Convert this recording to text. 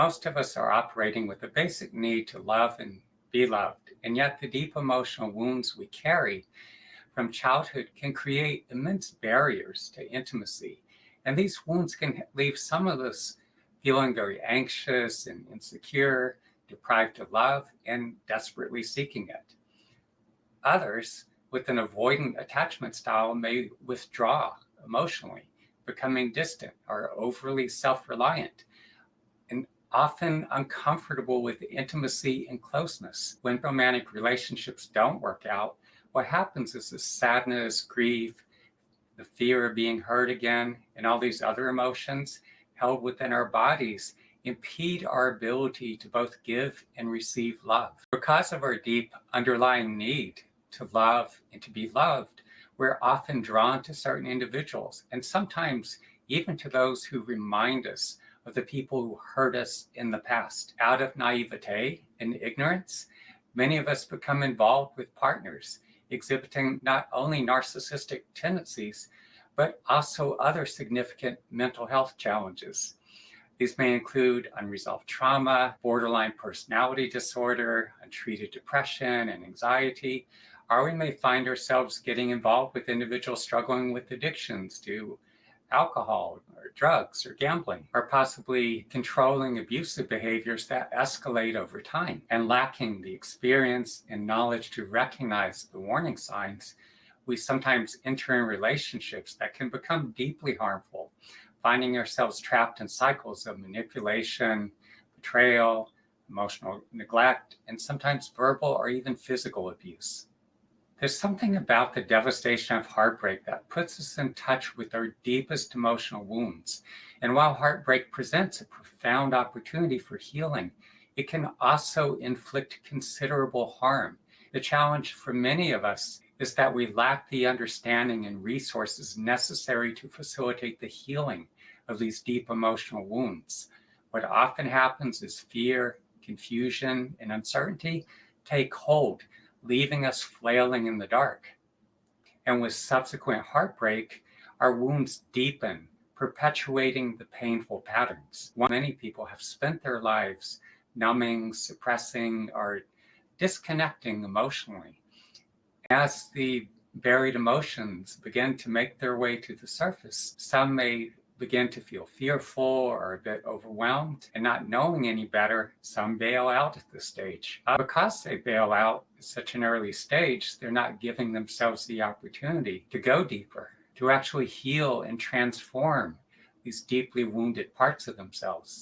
Most of us are operating with a basic need to love and be loved, and yet the deep emotional wounds we carry from childhood can create immense barriers to intimacy. And these wounds can leave some of us feeling very anxious and insecure, deprived of love, and desperately seeking it. Others, with an avoidant attachment style, may withdraw emotionally, becoming distant or overly self-reliant, and often uncomfortable with intimacy and closeness. When romantic relationships don't work out, what happens is the sadness, grief, the fear of being hurt again, and all these other emotions held within our bodies impede our ability to both give and receive love. Because of our deep underlying need to love and to be loved, we're often drawn to certain individuals, and sometimes even to those who remind us of the people who hurt us in the past. Out of naivete and ignorance, many of us become involved with partners exhibiting not only narcissistic tendencies, but also other significant mental health challenges. These may include unresolved trauma, borderline personality disorder, untreated depression and anxiety, or we may find ourselves getting involved with individuals struggling with addictions to alcohol or drugs or gambling, or possibly controlling abusive behaviors that escalate over time. And lacking the experience and knowledge to recognize the warning signs, we sometimes enter in relationships that can become deeply harmful, finding ourselves trapped in cycles of manipulation, betrayal, emotional neglect, and sometimes verbal or even physical abuse. There's something about the devastation of heartbreak that puts us in touch with our deepest emotional wounds. And while heartbreak presents a profound opportunity for healing, it can also inflict considerable harm. The challenge for many of us is that we lack the understanding and resources necessary to facilitate the healing of these deep emotional wounds. What often happens is fear, confusion, and uncertainty take hold, leaving us flailing in the dark. And with subsequent heartbreak, our wounds deepen, perpetuating the painful patterns. Many people have spent their lives numbing, suppressing, or disconnecting emotionally. As the buried emotions begin to make their way to the surface, some may begin to feel fearful or a bit overwhelmed, and not knowing any better, some bail out at this stage. Because they bail out at such an early stage, they're not giving themselves the opportunity to go deeper, to actually heal and transform these deeply wounded parts of themselves.